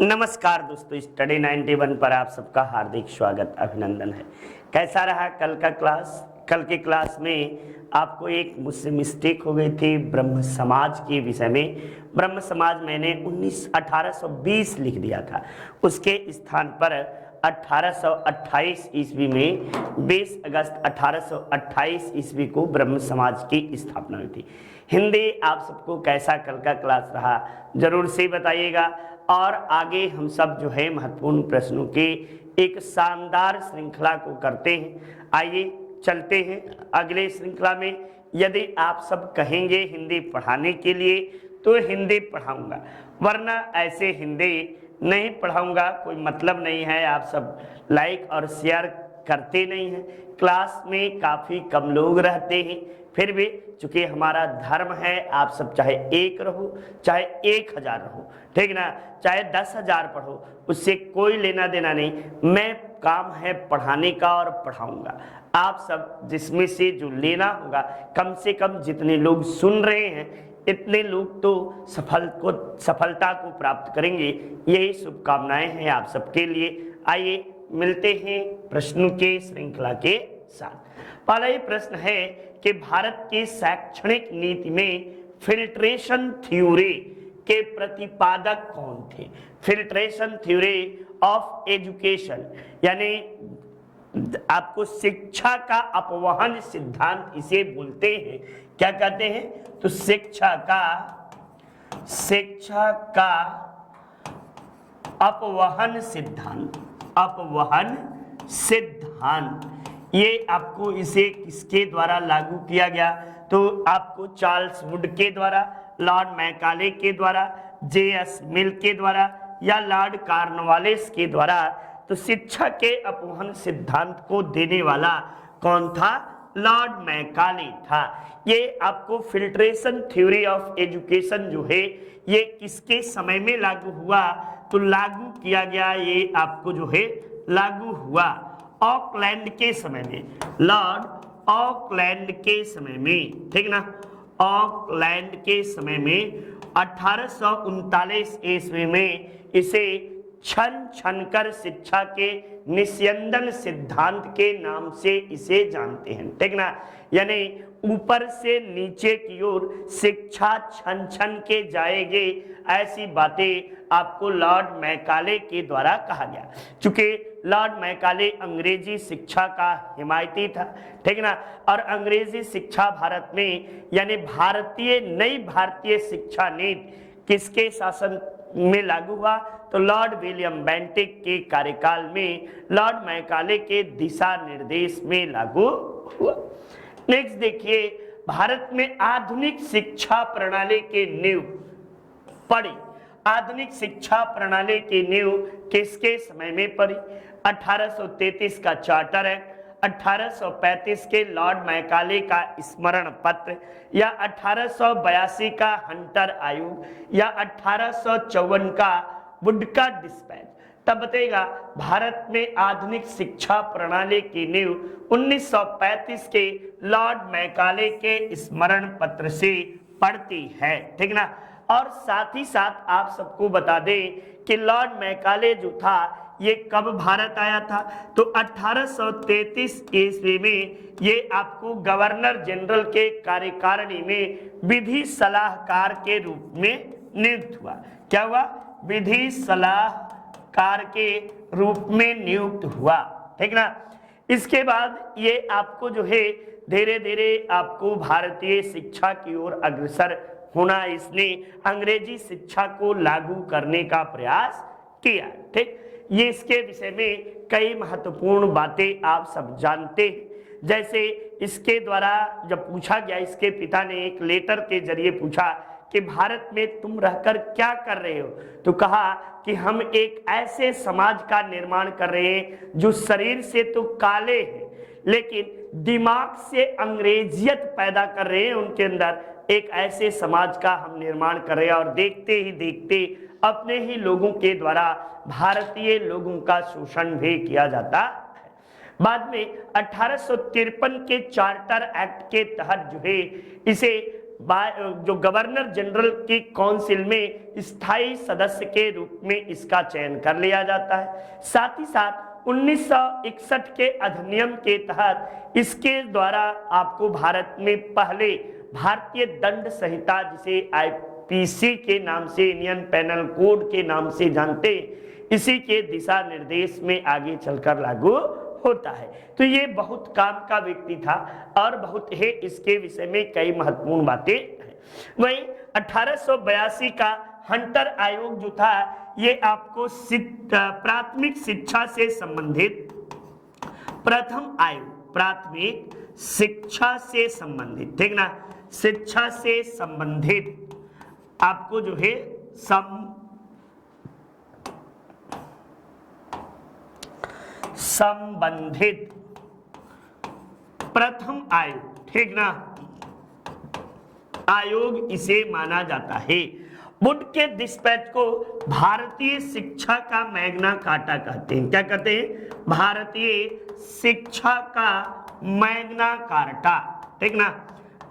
नमस्कार दोस्तों, स्टडी 91 पर आप सबका हार्दिक स्वागत अभिनंदन है। कैसा रहा कल का क्लास? कल के क्लास में आपको एक मुझसे मिस्टेक हो गई थी ब्रह्म समाज के विषय में। ब्रह्म समाज मैंने 1820 लिख दिया था, उसके स्थान पर 1828 ईस्वी में 20 अगस्त 1828 ईस्वी को ब्रह्म समाज की स्थापना हुई थी। हिंदी आप सबको कैसा कल का क्लास रहा जरूर से बताइएगा। और आगे हम सब जो है महत्वपूर्ण प्रश्नों के एक शानदार श्रृंखला को करते हैं। आइए चलते हैं अगले श्रृंखला में। यदि आप सब कहेंगे हिंदी पढ़ाने के लिए तो हिंदी पढ़ाऊंगा, वरना ऐसे हिंदी नहीं पढ़ाऊंगा। कोई मतलब नहीं है, आप सब लाइक और शेयर करते नहीं हैं। क्लास में काफ़ी कम लोग रहते हैं, फिर भी चूंकि हमारा धर्म है, आप सब चाहे एक रहो चाहे 1000 रहो, ठीक ना, चाहे 10,000 पढ़ो, उससे कोई लेना देना नहीं। मैं काम है पढ़ाने का और पढ़ाऊंगा। आप सब जिसमें से जो लेना होगा, कम से कम जितने लोग सुन रहे हैं इतने लोग तो सफलता को प्राप्त करेंगे। यही शुभकामनाएं हैं आप सबके लिए। आइए मिलते हैं प्रश्नों के श्रृंखला के साथ। पहला ही प्रश्न है कि भारत की शैक्षणिक नीति में फिल्ट्रेशन थ्योरी के प्रतिपादक कौन थे? फिल्ट्रेशन थ्योरी ऑफ एजुकेशन यानी आपको शिक्षा का अपवहन सिद्धांत इसे बोलते हैं। क्या कहते हैं? तो शिक्षा का अपवहन सिद्धांत, अपवहन सिद्धांत। ये आपको इसे किसके द्वारा लागू किया गया? तो आपको चार्ल्स वुड के द्वारा, लॉर्ड मैकाले के द्वारा, J.S. मिल के द्वारा या लॉर्ड कॉर्नवालिस के द्वारा। तो शिक्षा के अपवहन सिद्धांत को देने वाला कौन था? लॉर्ड मैकाले था। ये आपको फिल्ट्रेशन थ्योरी ऑफ एजुकेशन जो है ये किसके समय में लागू हुआ? तो लागू किया गया, ये आपको जो है लागू हुआ ऑकलैंड के समय में, लॉर्ड ऑकलैंड के समय में, ठीक ना, ऑकलैंड के समय में 1839 ईस्वी में इसे छन कर शिक्षा के निस्यंदन सिद्धांत के नाम से इसे जानते हैं, ठीक ना। यानी ऊपर से नीचे की ओर शिक्षा छन के जाएगी, ऐसी बातें आपको लॉर्ड मैकाले के द्वारा कहा गया। चूंकि लॉर्ड मैकाले अंग्रेजी शिक्षा का हिमायती था, ठीक ना, और अंग्रेजी शिक्षा भारत में यानी नई भारतीय शिक्षा नीति किसके शासन में लागू हुआ? तो लॉर्ड विलियम बेंटिक के कार्यकाल में लॉर्ड मैकाले के दिशा निर्देश में लागू हुआ। नेक्स्ट देखिए, भारत में आधुनिक शिक्षा प्रणाली की नींव पड़ी। आधुनिक शिक्षा प्रणाली की नींव किसके समय में पड़ी? 1833 का चार्टर एक्ट, 1835 के लॉर्ड मैकाले का स्मरण पत्र, या 1882 का हंटर आयोग, या 1854 का वुड का डिस्पैच। तब बताएगा भारत में आधुनिक शिक्षा प्रणाली की नींव 1935 के लॉर्ड मैकाले के स्मरण पत्र से पड़ती है, ठीक ना। और साथ ही साथ आप सबको बता दें कि लॉर्ड मैकाले जो था ये कब भारत आया था? तो 1833 ईस्वी में ये आपको गवर्नर जनरल के कार्यकारिणी में विधि सलाहकार के रूप में नियुक्त हुआ। क्या हुआ? विधि सलाहकार के रूप में नियुक्त हुआ, ठीक ना। इसके बाद ये आपको जो है धीरे धीरे आपको भारतीय शिक्षा की ओर अग्रसर होना, इसने अंग्रेजी शिक्षा को लागू करने का प्रयास किया, ठीक। ये इसके विषय में कई महत्वपूर्ण बातें आप सब जानते हैं। जैसे इसके द्वारा जब पूछा गया, इसके पिता ने एक लेटर के जरिए पूछा कि भारत में तुम रहकर क्या कर रहे हो? तो कहा कि हम एक ऐसे समाज का निर्माण कर रहे हैं जो शरीर से तो काले हैं लेकिन दिमाग से अंग्रेजियत पैदा कर रहे हैं। उनके अंदर एक ऐसे समाज का हम निर्माण कर रहे हैं और देखते ही देखते अपने ही लोगों के द्वारा भारतीय लोगों का शोषण भी किया जाता है। बाद में 1853 के चार्टर एक्ट के तहत जो है इसे जो गवर्नर जनरल की काउंसिल में स्थायी सदस्य के रूप में इसका चयन कर लिया जाता है। साथ ही साथ 1961 के अधिनियम के तहत इसके द्वारा आपको भारत में पहले भारतीय दंड संहिता, जिसे आईपीसी के नाम से, इंडियन पेनल कोड के नाम से जानते, इसी के दिशा निर्देश में आगे चलकर लागू होता है। तो ये बहुत काम का व्यक्ति था और बहुत ही इसके विषय में कई महत्वपूर्ण बातें हैं। वहीं 1882 का हंटर आयोग जो था, ये आपको प्राथमिक शिक्षा से संबंधित प्रथम आयोग, प्राथमिक शिक्षा से संबंधित, ठीक ना, शिक्षा से संबंधित आपको जो है संबंधित प्रथम आयोग, ठीक ना, आयोग इसे माना जाता है। वुड के डिस्पैच को भारतीय शिक्षा का मैग्ना कार्टा कहते हैं। क्या कहते हैं? भारतीय शिक्षा का मैग्ना कार्टा, ठीक ना,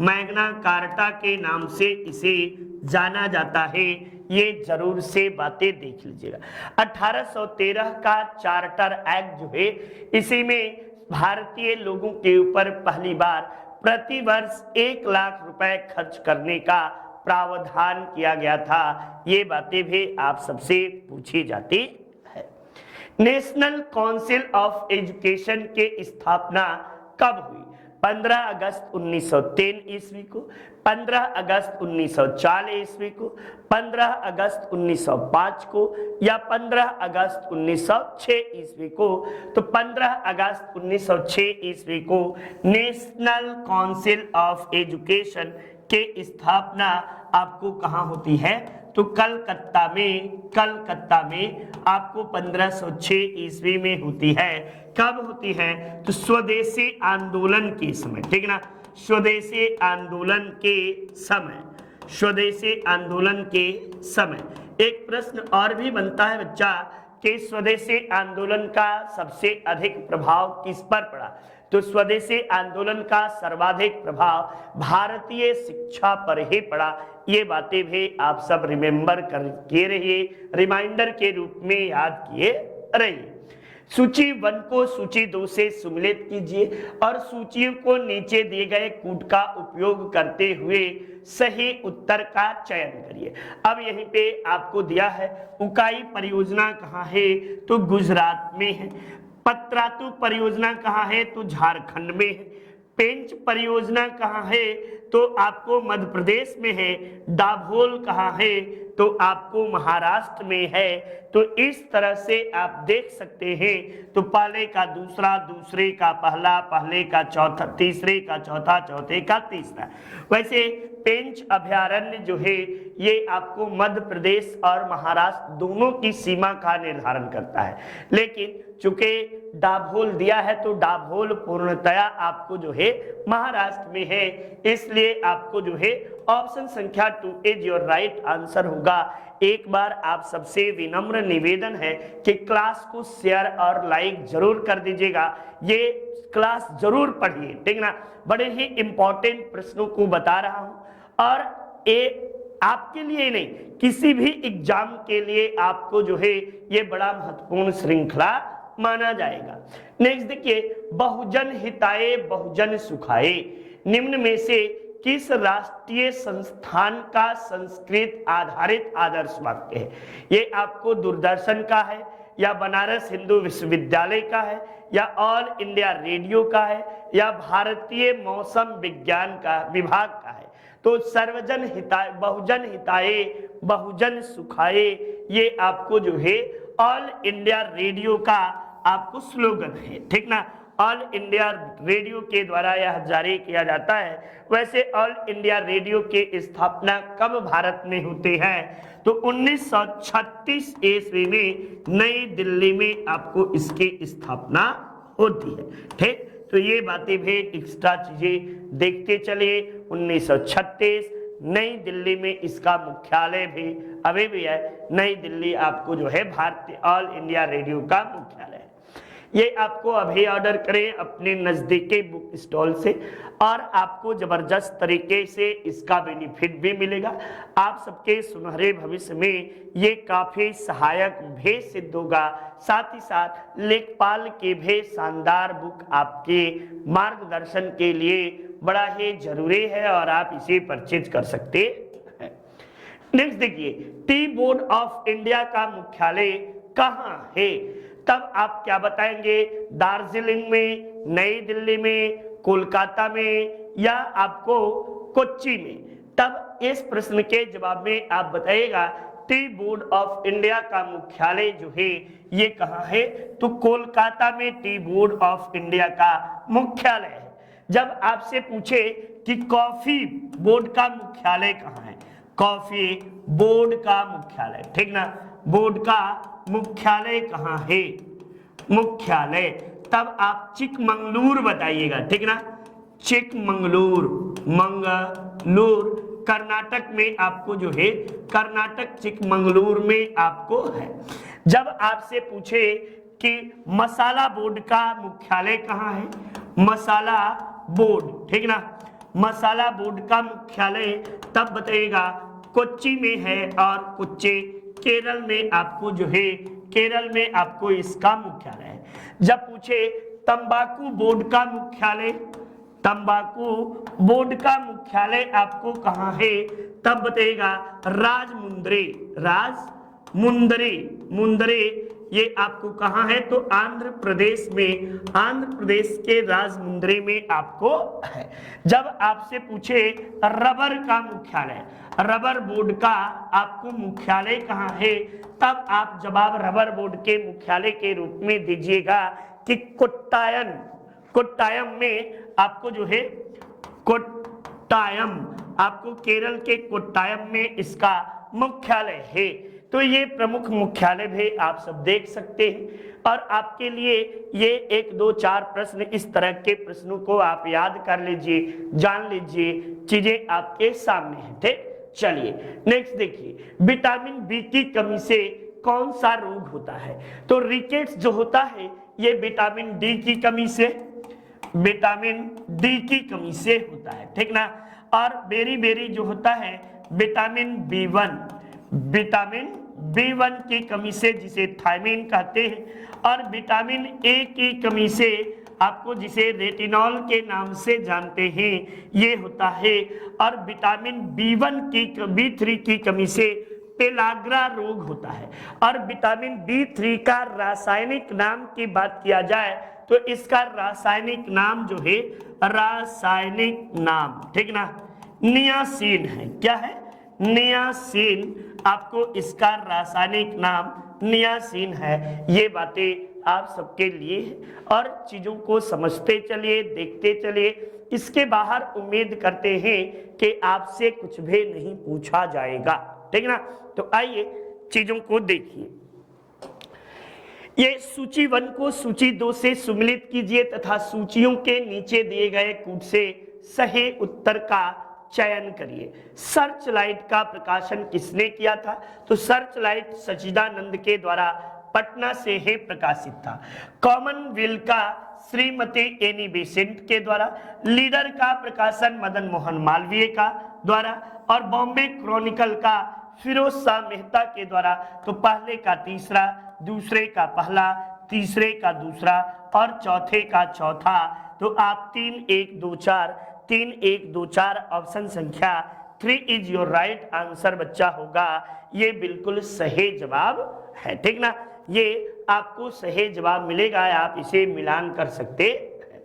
मैग्ना कार्टा के नाम से इसे जाना जाता है। ये जरूर से बातें देख लीजिएगा। 1813 का चार्टर एक्ट जो है, इसी में भारतीय लोगों के ऊपर पहली बार प्रति वर्ष 1 लाख रुपए खर्च करने का प्रावधान किया गया था। ये बातें भी आप सबसे पूछी जाती है। नेशनल काउंसिल ऑफ एजुकेशन के स्थापना कब हुई? 15 अगस्त 1903 ईस्वी को, 15 अगस्त 1904 ईस्वी को, 15 अगस्त 1905 को, या 15 अगस्त 1906 ईस्वी को? तो 15 अगस्त 1906 ईस्वी को नेशनल काउंसिल ऑफ एजुकेशन के स्थापना आपको कहाँ होती है? तो कलकत्ता में आपको 1506 ईस्वी में होती है। कब होती है? तो स्वदेशी आंदोलन के समय, ठीक ना, स्वदेशी आंदोलन के समय, स्वदेशी आंदोलन के समय। एक प्रश्न और भी बनता है बच्चा कि स्वदेशी आंदोलन का सबसे अधिक प्रभाव किस पर पड़ा? तो स्वदेशी आंदोलन का सर्वाधिक प्रभाव भारतीय शिक्षा पर ही पड़ा। ये बातें भी आप सब रिमेंबर करके रहिए, रिमाइंडर के रूप में याद किए रहिए। सूची 1 को सूची 2 से सम्मिलित कीजिए और सूचियों को नीचे दिए गए कूट का उपयोग करते हुए सही उत्तर का चयन करिए। अब यहीं पे आपको दिया है उकाई परियोजना कहाँ है? तो गुजरात में है। पत्रातु परियोजना कहाँ है? तो झारखंड में है। पेंच परियोजना कहाँ है? तो आपको मध्य प्रदेश में है। दाभोल कहाँ है? तो आपको महाराष्ट्र में है। तो इस तरह से आप देख सकते हैं। तो पहले का दूसरा, दूसरे का पहला, पहले का चौथा, तीसरे का चौथा, चौथे का तीसरा। वैसे पेंच अभयारण्य जो है ये आपको मध्य प्रदेश और महाराष्ट्र दोनों की सीमा का निर्धारण करता है। लेकिन चूंकि दाभोल दिया है तो दाभोल पूर्णतया आपको जो है महाराष्ट्र में है, इसलिए आपको जो है ऑप्शन संख्या 2 इज योर राइट आंसर होगा। एक बार आप सबसे विनम्र निवेदन है कि क्लास को शेयर और लाइक जरूर कर दीजिएगा। ये क्लास जरूर पढ़िए, ठीक ना। बड़े ही इंपॉर्टेंट प्रश्नों को बता रहा हूं और ये आपके लिए नहीं, किसी भी एग्जाम के लिए आपको जो है ये बड़ा महत्वपूर्ण श्रृंखला माना जाएगा। नेक्स्ट देखिए, बहुजन हिताए बहुजन सुखाए निम्न में से किस राष्ट्रीय संस्थान का संस्कृत आधारित आदर्श वाक्य है? ये आपको दूरदर्शन का है, या बनारस हिंदू विश्वविद्यालय का है, या ऑल इंडिया रेडियो का है, या भारतीय मौसम विज्ञान का विभाग का है? तो सर्वजन हिताय बहुजन हिताए बहुजन सुखाए ये आपको जो है ऑल इंडिया रेडियो का आपको स्लोगन है, ठीक ना। ऑल इंडिया रेडियो के द्वारा यह जारी किया जाता है। वैसे ऑल इंडिया रेडियो की स्थापना कब भारत में होती है? तो 1936 ईस्वी में नई दिल्ली में आपको इसकी स्थापना होती है, ठीक। तो ये बातें भी एक्स्ट्रा चीजें देखते चलिए। 1936 नई दिल्ली में इसका मुख्यालय भी अभी भी है। नई दिल्ली आपको जो है भारतीय ऑल इंडिया रेडियो का मुख्यालय है। ये आपको अभी ऑर्डर करें अपने नजदीकी बुक स्टॉल से और आपको जबरदस्त तरीके से इसका बेनिफिट भी मिलेगा। आप सबके सुनहरे भविष्य में ये काफी सहायक भी सिद्ध होगा। साथ ही साथ लेखपाल के भी शानदार बुक आपके मार्गदर्शन के लिए बड़ा ही जरूरी है और आप इसे परचेज कर सकते हैं। नेक्स्ट देखिए, टी बोर्ड ऑफ इंडिया का मुख्यालय कहाँ है? तब आप क्या बताएंगे? दार्जिलिंग में, नई दिल्ली में, कोलकाता में या आपको कोच्चि में? तब इस प्रश्न के जवाब में आप बताइएगा टी बोर्ड ऑफ इंडिया का मुख्यालय जो है ये कहाँ है? तो कोलकाता में टी बोर्ड ऑफ इंडिया का मुख्यालय है। जब आपसे पूछे कि कॉफी बोर्ड का मुख्यालय कहाँ है, कॉफी बोर्ड का मुख्यालय, ठीक ना, बोर्ड का मुख्यालय कहाँ है, मुख्यालय, तब आप चिकमंगलूर बताइएगा, ठीक ना, चिकमंगलूर, मंगलूर कर्नाटक में आपको जो है, कर्नाटक चिकमंगलूर में आपको है। जब आपसे पूछे कि मसाला बोर्ड का मुख्यालय कहाँ है, मसाला बोर्ड, ठीक ना, मसाला बोर्ड का मुख्यालय तब बताइएगा कोच्चि में है और कोच्चि केरल में आपको जो है, केरल में आपको इसका मुख्यालय है। जब पूछे तंबाकू बोर्ड का मुख्यालय, तंबाकू बोर्ड का मुख्यालय आपको कहाँ है, तब बताइएगा राजमुंद्री, राजमुंद्री, मुंद्री ये आपको कहाँ है? तो आंध्र प्रदेश में, आंध्र प्रदेश के राजमुंद्री में आपको है। जब आपसे पूछे रबर का मुख्यालय, रबर बोर्ड का आपको मुख्यालय कहाँ है, तब आप जवाब रबर बोर्ड के मुख्यालय के रूप में दीजिएगा कि कोट्टायम, कोट्टायम में आपको जो है, कोट्टायम आपको केरल के कोट्टायम में इसका मुख्यालय है। तो ये प्रमुख मुख्यालय भी आप सब देख सकते हैं और आपके लिए ये 1, 2, 4 प्रश्न, इस तरह के प्रश्नों को आप याद कर लीजिए, जान लीजिए, चीजें आपके सामने हैं, ठीक। चलिए नेक्स्ट देखिए, विटामिन बी की कमी से कौन सा रोग होता है? तो रिकेट्स जो होता है ये विटामिन डी की कमी से, विटामिन डी की कमी से होता है, ठीक ना। और बेरी बेरी जो होता है विटामिन B1, विटामिन B1 की कमी से, जिसे थायमिन कहते हैं, और विटामिन ए की कमी से आपको जिसे रेटिनॉल के नाम से जानते हैं ये होता है। और विटामिन B1 की, B3 की कमी से पेलाग्रा रोग होता है। और विटामिन B3 का रासायनिक नाम की बात किया जाए तो इसका रासायनिक नाम जो है, रासायनिक नाम, ठीक ना, नियासिन है। क्या है? नियासिन, आपको इसका रासायनिक नाम नियासिन है। ये बातें आप सबके लिए है और चीजों को समझते चलिए, देखते चलिए। इसके बाहर उम्मीद करते हैं कि आपसे कुछ भी नहीं पूछा जाएगा, ठीक ना। तो आइए चीजों को देखिए। ये सूची 1 को सूची 2 से सुमिलित कीजिए तथा सूचियों के नीचे दिए गए कूट से सही उत्तर का चयन करिए। सर्च लाइट का प्रकाशन किसने किया था? तो सर्च लाइट सच्चिदानंद के द्वारा पटना से ही प्रकाशित था। कॉमनवेल्थ का श्रीमती एनी बेसेंट के द्वारा, लीडर का प्रकाशन मदन मोहन मालवीय का द्वारा, और बॉम्बे क्रॉनिकल का फिरोज शाह मेहता के द्वारा। तो पहले का तीसरा, दूसरे का पहला, तीसरे का दूसरा और चौथे का चौथा। तो आप 3, 1, 2, 4, 3, 1, 2, 4 ऑप्शन संख्या 3 इज योर राइट आंसर बच्चा होगा। ये बिल्कुल सही जवाब है, ठीक ना। ये आपको सही जवाब मिलेगा, आप इसे मिलान कर सकते हैं।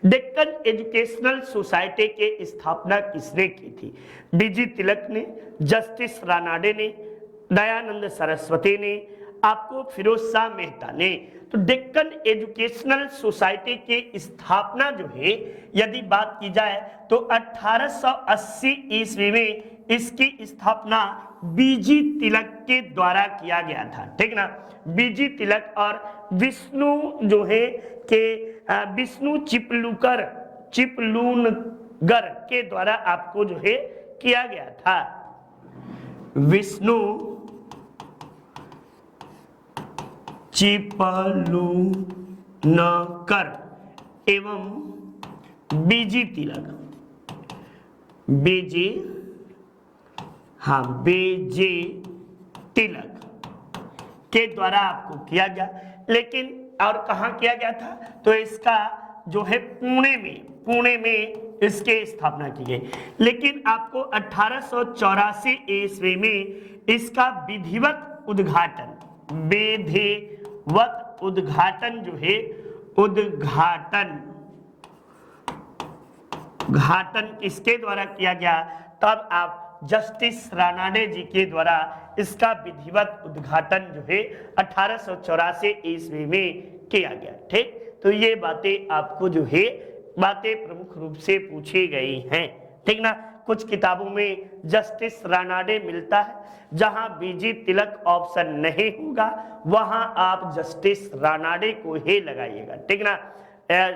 डेक्कन एजुकेशनल सोसाइटी के स्थापना किसने की थी? बीजी तिलक ने, जस्टिस रानाडे ने, दयानंद सरस्वती ने, आपको फिरोज शाह मेहता ने। तो डेक्कन एजुकेशनल सोसाइटी की स्थापना जो है, यदि बात की जाए तो 1880 ईस्वी में इसकी स्थापना बीजी तिलक के द्वारा किया गया था, ठीक ना। बीजी तिलक और विष्णु जो है के विष्णु चिपलूनगर के द्वारा आपको जो है किया गया था। विष्णु चिपलूनगर न कर एवं बीजी तिलक, बीजी, हाँ बीजी तिलक के द्वारा आपको किया गया। लेकिन और कहाँ किया गया था, तो इसका जो है पुणे में इसके स्थापना की गई। लेकिन आपको 1884 ईस्वी में इसका विधिवत उद्घाटन जो है उद्घाटन किसके द्वारा किया गया, तब आप जस्टिस रानाडे जी के द्वारा इसका विधिवत उद्घाटन जो है 1884 ईस्वी में किया गया। ठीक, तो ये बातें आपको जो है बातें प्रमुख रूप से पूछी गई हैं। ठीक ना, कुछ किताबों में जस्टिस रानाडे मिलता है, जहां बीजी तिलक ऑप्शन नहीं होगा वहां आप जस्टिस रानाडे को ही लगाइएगा। ठीक ना,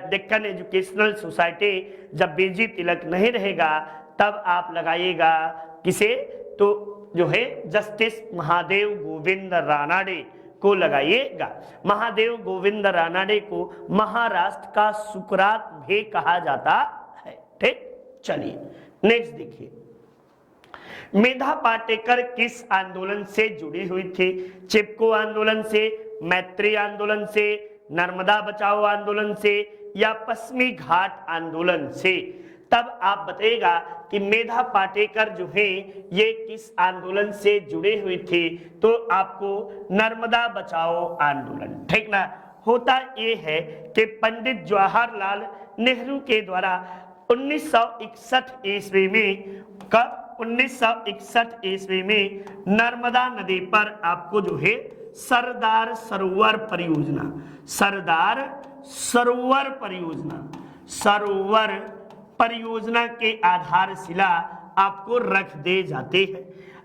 डेक्कन एजुकेशनल सोसाइटी जब बीजी तिलक नहीं रहेगा तब आप लगाइएगा किसे, तो जो है जस्टिस महादेव गोविंद रानाडे को लगाइएगा। महादेव गोविंद रानाडे को महाराष्ट्र का सुकरात भी कहा जाता है। ठीक, चलिए नेक्स्ट देखिए, मेधा पाटेकर किस आंदोलन से जुड़ी हुई थी? चिपको आंदोलन से, मैत्री आंदोलन से, नर्मदा बचाओ आंदोलन से या पश्चिमी घाट आंदोलन से? तब आप बताइएगा कि मेधा पाटेकर जो है ये किस आंदोलन से जुड़े हुई थी, तो आपको नर्मदा बचाओ आंदोलन। ठीक ना, होता ये है कि पंडित जवाहरलाल नेहरू के द्वारा 1961 ईस्वी में, कब 1961 ईस्वी में नर्मदा नदी पर आपको जो है सरदार सरोवर परियोजना, सरदार सरोवर परियोजना के आधारशिला आपको रख दे जाते हैं।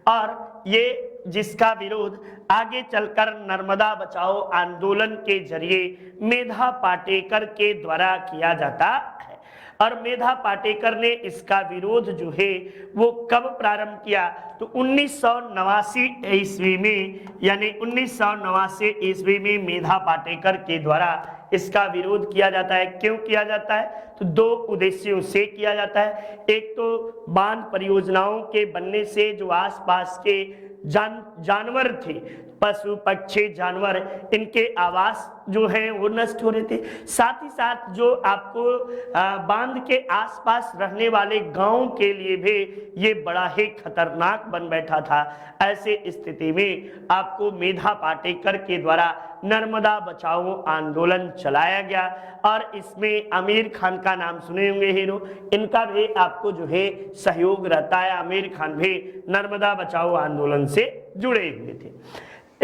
और ये जिसका विरोध आगे चलकर नर्मदा बचाओ आंदोलन के जरिए मेधा पाटेकर के द्वारा किया जाता है। और मेधा पाटेकर ने इसका विरोध जो है वो कब प्रारंभ किया, तो 1989 ईस्वी में, यानी 1989 ईस्वी में मेधा पाटेकर के द्वारा इसका विरोध किया जाता है। क्यों किया जाता है, तो दो उद्देश्यों से किया जाता है। एक तो बांध परियोजनाओं के बनने से जो आसपास के जानवर थे, पशु पक्षी जानवर, इनके आवास जो हैं वो नष्ट हो रहे थे। साथ ही साथ जो आपको बांध के आसपास रहने वाले गांव के लिए भी ये बड़ा ही खतरनाक बन बैठा था। ऐसे स्थिति में आपको मेधा पाटेकर के द्वारा नर्मदा बचाओ आंदोलन चलाया गया। और इसमें आमिर खान का नाम सुने होंगे हीरो, इनका भी आपको जो है सहयोग रहता है। आमिर खान भी नर्मदा बचाओ आंदोलन से जुड़े हुए थे।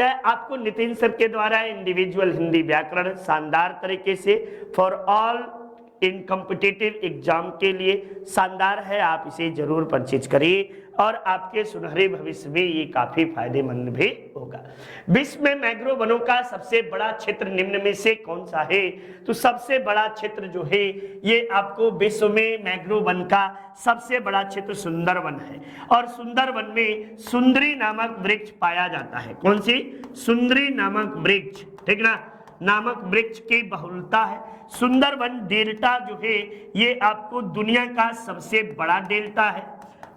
आपको नितिन सर के द्वारा इंडिविजुअल हिंदी व्याकरण शानदार तरीके से for all in competitive exam के लिए शानदार है, आप इसे जरूर परचेज करिए और आपके सुनहरे भविष्य में ये काफी फायदेमंद भी होगा। विश्व में मैंग्रोव वनों का सबसे बड़ा क्षेत्र निम्न में से कौन सा है, तो सबसे बड़ा क्षेत्र जो है ये आपको विश्व में मैंग्रोव वन का सबसे बड़ा क्षेत्र सुंदरवन है। और सुंदरवन में सुंदरी नामक वृक्ष पाया जाता है। कौन सी? सुंदरी नामक वृक्ष, ठीक ना, नामक वृक्ष की बहुलता है। सुंदरवन डेल्टा जो है ये आपको दुनिया का सबसे बड़ा डेल्टा है,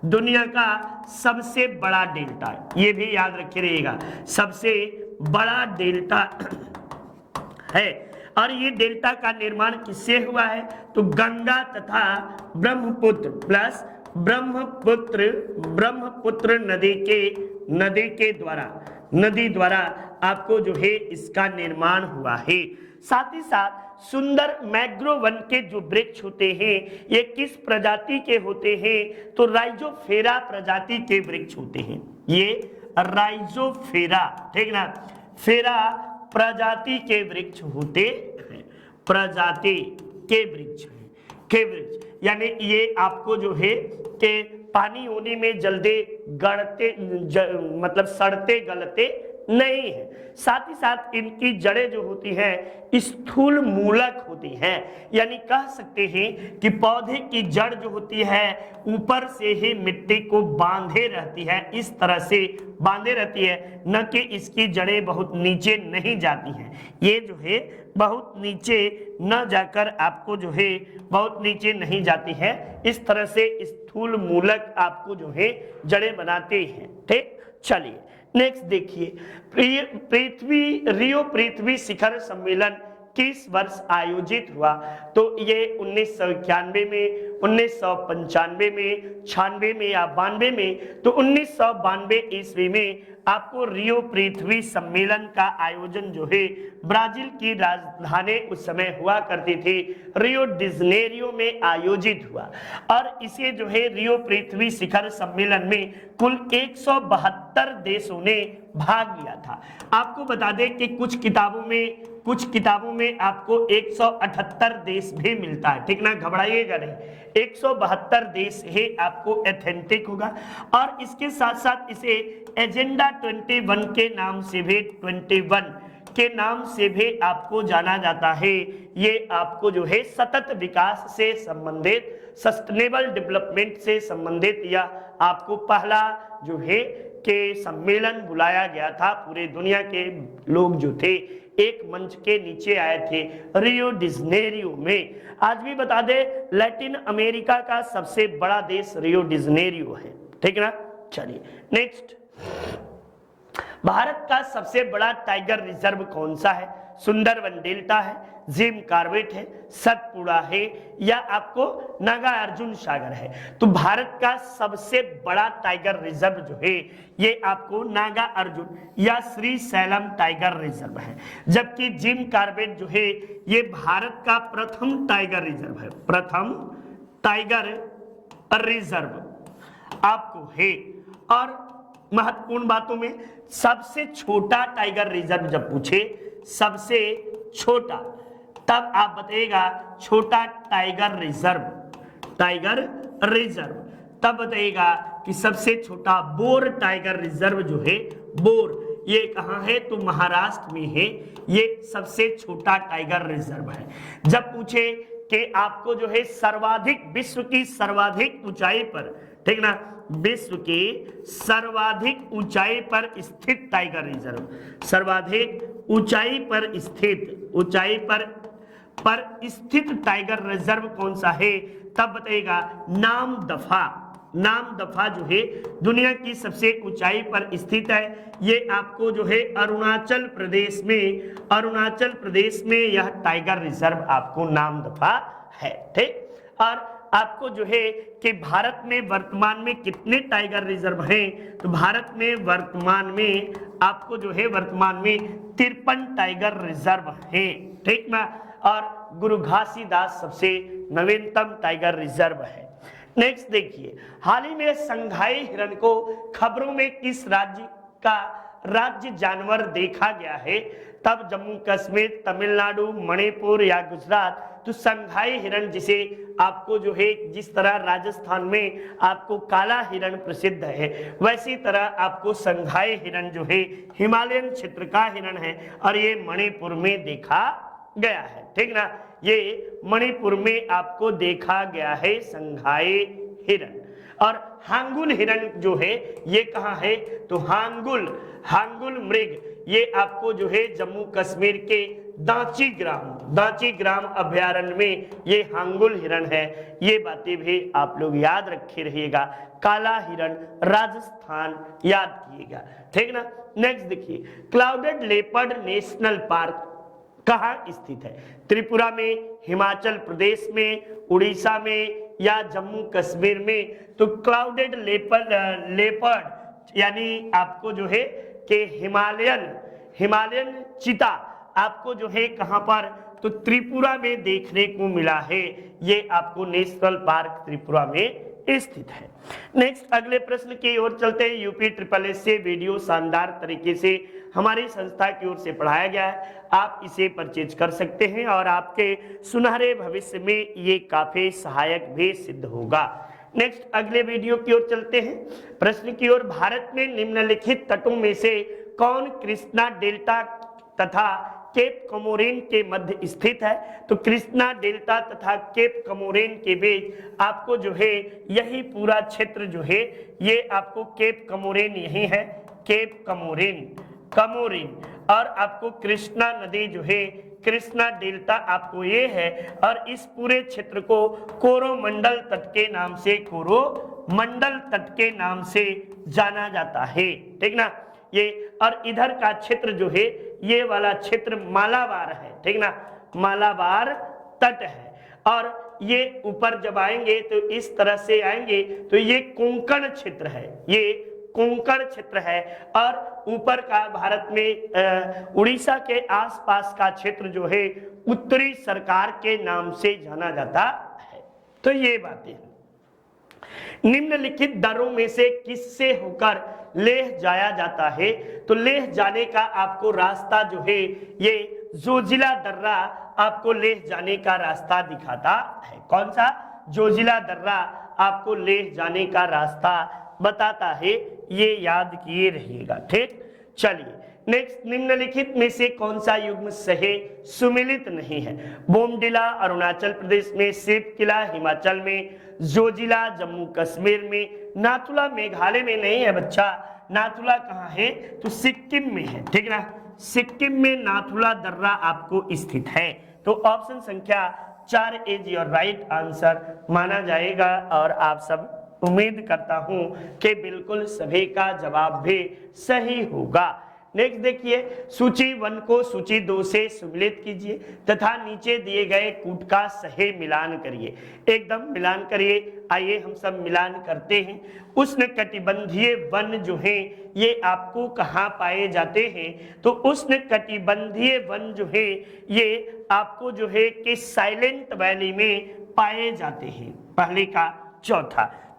दुनिया का सबसे बड़ा डेल्टा है, ये भी याद रखे रहिएगा, सबसे बड़ा डेल्टा है। और ये डेल्टा का निर्माण किससे हुआ है, तो गंगा तथा ब्रह्मपुत्र प्लस ब्रह्मपुत्र नदी द्वारा आपको जो है इसका निर्माण हुआ है। साथ ही साथ सुंदर मैंग्रोव वन के जो वृक्ष होते हैं ये किस प्रजाति के होते हैं, तो राइजोफेरा प्रजाति के वृक्ष होते हैं। ये राइजोफेरा, ठीक ना, फेरा प्रजाति के वृक्ष होते हैं, प्रजाति के वृक्ष यानी ये आपको जो है कि पानी होने में जल्दी मतलब सड़ते गलते नहीं है। साथ ही साथ इनकी जड़ें जो होती हैं स्थूल मूलक होती हैं, यानी कह सकते हैं कि पौधे की जड़ जो होती है ऊपर से ही मिट्टी को बांधे रहती है, इस तरह से बांधे रहती है, न कि इसकी जड़ें बहुत नीचे नहीं जाती हैं। ये जो है बहुत नीचे न जाकर आपको जो है बहुत नीचे नहीं जाती है, इस तरह से स्थूल मूलक आपको जो है जड़ें बनाते हैं। ठीक, चलिए नेक्स्ट देखिए, रियो पृथ्वी शिखर सम्मेलन किस वर्ष आयोजित हुआ? तो ये 1991 में, 1995 में, 96 में या 92 में। तो 1992 ईस्वी में आपको रियो पृथ्वी सम्मेलन का आयोजन जो है ब्राजील की राजधानी उस समय हुआ करती थी रियो डिजनेरियो में आयोजित हुआ, और इसे जो है रियो पृथ्वी शिखर सम्मेलन में कुल 172 देशों ने भाग लिया था। आपको बता दें कि कुछ किताबों में आपको 178 देश भी मिलता है, ठीक ना, घबराइएगा नहीं। 172 देश है आपको ऑथेंटिक होगा, और इसके साथ साथ इसे एजेंडा 21 के नाम से भी 21 के नाम से भी आपको जाना जाता है। ये आपको जो है सतत विकास से संबंधित, सस्टेनेबल डेवलपमेंट से संबंधित या आपको पहला जो है के सम्मेलन बुलाया गया था। पूरे दुनिया के लोग जो थे एक मंच के नीचे आए थे रियो डिजनेरियो में। आज भी बता दे लैटिन अमेरिका का सबसे बड़ा देश रियो डिजनेरियो है, ठीक ना। चलिए नेक्स्ट, भारत का सबसे बड़ा टाइगर रिजर्व कौन सा है? सुंदरवन डेल्टा है, जिम कार्बेट है, सतपुड़ा है, या आपको नागार्जुन सागर है? तो भारत का सबसे बड़ा टाइगर रिजर्व जो है ये आपको नागार्जुन या श्री सैलम टाइगर रिजर्व है, जबकि जिम कार्बेट जो है ये भारत का प्रथम टाइगर रिजर्व है, प्रथम टाइगर रिजर्व आपको है। और महत्वपूर्ण बातों में सबसे छोटा टाइगर रिजर्व जब पूछे, सबसे छोटा, तब आप बताइएगा छोटा टाइगर रिजर्व, तब बताइएगा कि सबसे छोटा बोर टाइगर रिजर्व जो है, बोर ये कहाँ है? तो महाराष्ट्र में है, ये सबसे छोटा टाइगर रिजर्व है। जब पूछे कि आपको जो है सर्वाधिक, विश्व की सर्वाधिक ऊंचाई पर, ठीक ना, विश्व की सर्वाधिक ऊंचाई पर स्थित टाइगर रिजर्व, सर्वाधिक ऊंचाई पर स्थित टाइगर रिजर्व कौन सा है? तब बताइएगा नामदफा जो है दुनिया की सबसे ऊंचाई पर स्थित है। ये आपको जो है अरुणाचल प्रदेश में यह टाइगर रिजर्व आपको नामदफा है, ठीक। और आपको जो है कि भारत में वर्तमान में कितने टाइगर रिजर्व हैं? तो भारत में वर्तमान में आपको जो है वर्तमान में 53 टाइगर रिजर्व हैं, ठीक ना। और गुरु घासीदास सबसे नवीनतम टाइगर रिजर्व है। नेक्स्ट देखिए, हाल ही में संघाई हिरण को खबरों में किस राज्य का राज्य जानवर देखा गया है? तब जम्मू कश्मीर, तमिलनाडु, मणिपुर या गुजरात? तो संघाई हिरण जिसे आपको जो है, जिस तरह राजस्थान में आपको काला हिरण प्रसिद्ध है, वैसी तरह आपको संघाई हिरण जो है हिमालयन क्षेत्र का हिरण है, और ये मणिपुर में देखा गया है, ठीक ना। ये मणिपुर में आपको देखा गया है संघाई हिरण। और हांगुल हिरण जो है ये कहाँ है? तो हांगुल मृग ये आपको जो है जम्मू कश्मीर के दांची ग्राम अभयारण्य में ये हांगुल हिरण है। ये बातें भी आप लोग याद रखे रहिएगा। काला हिरण राजस्थान याद कीजिएगा, ठीक ना। नेक्स्ट देखिए, क्लाउडेड लेपर्ड नेशनल पार्क कहाँ स्थित है? त्रिपुरा में, हिमाचल प्रदेश में, उड़ीसा में या जम्मू कश्मीर में? तो क्लाउडेड लेपर्ड यानी आपको जो है कि हिमालयन चीता आपको जो है कहां पर? तो त्रिपुरा में देखने को मिला है। ये आपको नेशनल पार्क त्रिपुरा में स्थित है। नेक्स्ट अगले प्रश्न की ओर चलते हैं। यूपी ट्रिपल एस से वीडियो शानदार तरीके से हमारी संस्था की ओर से पढ़ाया गया है, आप इसे परचेज कर सकते हैं और आपके सुनहरे भविष्य में ये काफी सहायक भी सिद्ध होगा। नेक्स्ट अगले वीडियो की ओर चलते हैं। प्रश्न की ओर, भारत में निम्नलिखित तटों में से कौन कृष्णा डेल्टा तथा केप कमोरेन के मध्य स्थित है? तो कृष्णा डेल्टा तथा केप कमोरेन के बीच आपको जो है यही पूरा क्षेत्र जो है ये आपको केप कमोरेन यही है, केप कमोरेन, कमोरेन। और आपको कृष्णा नदी जो है कृष्णा डेल्टा आपको ये है, और इस पूरे क्षेत्र को कोरोमंडल तट के नाम से, कोरोमंडल तट के नाम से जाना जाता है, ठीक ना। ये और इधर का क्षेत्र जो है ये वाला क्षेत्र मालाबार है, ठीक ना, मालाबार तट है। और ये ऊपर जब आएंगे तो इस तरह से आएंगे तो ये कोंकण क्षेत्र है, ये कोंकण क्षेत्र है। और ऊपर का भारत में उड़ीसा के आसपास का क्षेत्र जो है उत्तरी सरकार के नाम से जाना जाता है। तो ये बातें निम्नलिखित दर्रों में से किससे होकर लेह जाया जाता है? तो लेह जाने का आपको रास्ता जो है ये जोजिला दर्रा आपको लेह जाने का रास्ता दिखाता है। कौन सा? जोजिला दर्रा आपको लेह जाने का रास्ता बताता है, ये याद किए रहिएगा, ठीक। चलिए नेक्स्ट, निम्नलिखित में से कौन सा युग्म सही सुमिलित नहीं है? बोमडिला अरुणाचल प्रदेश में, शिव किला हिमाचल में, जोजिला जम्मू कश्मीर में, नाथुला मेघालय में नहीं है बच्चा। नाथुला कहाँ है? तो सिक्किम में है, ठीक ना, सिक्किम में नाथुला दर्रा आपको स्थित है। तो ऑप्शन संख्या 4 इज योर राइट आंसर माना जाएगा। और आप सब उम्मीद करता हूं कि बिल्कुल सभी का जवाब भी सही होगा। नेक्स्ट देखिए, सूची 1 को सूची 2 से सुमिलित कीजिए तथा नीचे दिए गए कूट का सही मिलान करिए। एकदम मिलान करिए। आइए हम सब मिलान करते हैं। उष्णकटिबंधीय वन जो है ये आपको कहाँ पाए जाते हैं? तो उष्णकटिबंधीय वन जो है ये आपको जो है कि साइलेंट वैली में पाए जाते हैं। पहले का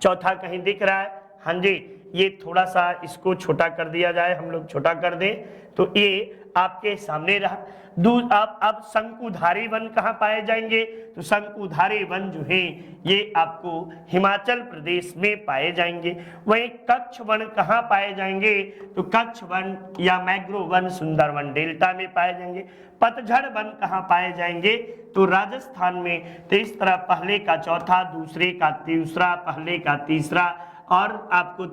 चौथा कहीं दिख रहा है? हाँ जी, ये थोड़ा सा इसको छोटा कर दिया जाए, हम लोग छोटा कर दें तो ये आपके सामने रहा। अब शंकुधारी वन कहाँ पाए जाएंगे? तो शंकुधारी वन जो है ये आपको हिमाचल प्रदेश में पाए जाएंगे। वहीं कच्छ वन कहाँ पाए जाएंगे? तो कच्छ वन या मैग्रो वन सुंदरवन डेल्टा में पाए जाएंगे। पतझड़ वन कहाँ पाए जाएंगे? तो राजस्थान में। तो इस तरह पहले का चौथा, दूसरे का तीसरा, पहले का तीसरा और आपको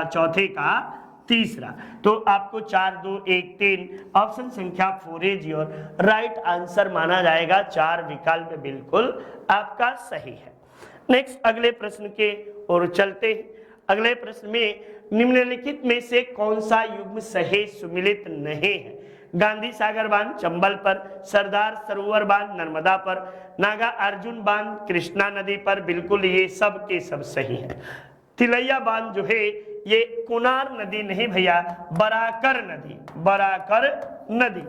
चौथे का तीसरा। तो आपको 4, 2, 1, 3 ऑप्शन संख्या 4 इज योर राइट आंसर माना जाएगा। 4 विकल्प बिल्कुल आपका सही है। नेक्स्ट अगले प्रश्न के ओर चलते हैं। अगले प्रश्न में निम्नलिखित में से कौन सा युग्म सही सुमिलित नहीं है? गांधी सागर बांध चंबल पर, सरदार सरोवर बांध नर्मदा पर, नागा अर्जुन बांध कृष्णा नदी पर। बिल्कुल ये सब के सब सही है। तिलैया बांध जो है ये कोनार नदी नहीं भैया, बराकर नदी, बराकर नदी।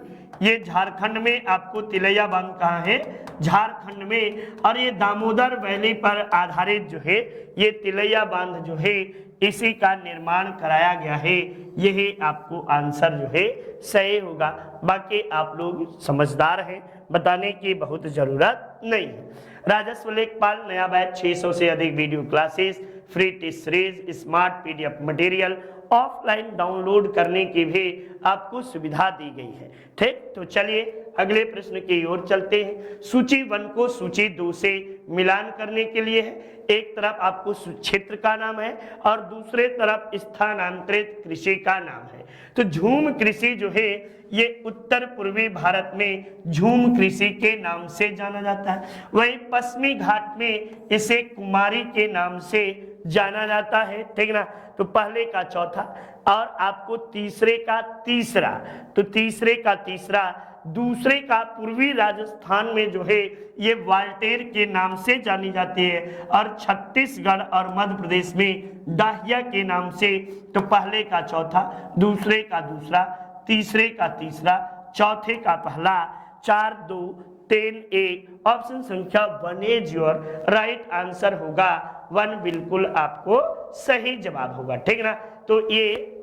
ये झारखंड में आपको तिलैया बांध कहाँ है? झारखंड में। और ये दामोदर वैली पर आधारित जो है ये तिलैया बांध जो है इसी का निर्माण कराया गया है। यही आपको आंसर जो है सही होगा। बाकी आप लोग समझदार हैं, बताने की बहुत जरूरत नहीं है। राजस्व लेखपाल नया बैच 600 से अधिक video classes, free test series, smart PDF material offline download करने की भी आपको सुविधा दी गई है, ठीक। तो चलिए अगले प्रश्न की ओर चलते हैं। सूची 1 को सूची 2 से मिलान करने के लिए है। एक तरफ आपको क्षेत्र का नाम है और दूसरे तरफ स्थानांतरित कृषि का नाम है। तो झूम कृषि जो है ये उत्तर पूर्वी भारत में झूम कृषि के नाम से जाना जाता है। वहीं पश्चिमी घाट में इसे कुमारी के नाम से जाना जाता है, ठीक ना। तो पहले का चौथा और आपको तीसरे का तीसरा। तो तीसरे का तीसरा, दूसरे का पूर्वी राजस्थान में जो है ये वाल्टेर के नाम से जानी जाती है और छत्तीसगढ़ और मध्य प्रदेश में डाहिया के नाम से। तो पहले का चौथा, दूसरे का दूसरा, तीसरे का तीसरा, चौथे का पहला। 4, 2, 3, 1 ऑप्शन संख्या 1 इज योर राइट आंसर होगा। 1 बिल्कुल आपको सही जवाब होगा, ठीक ना। तो ये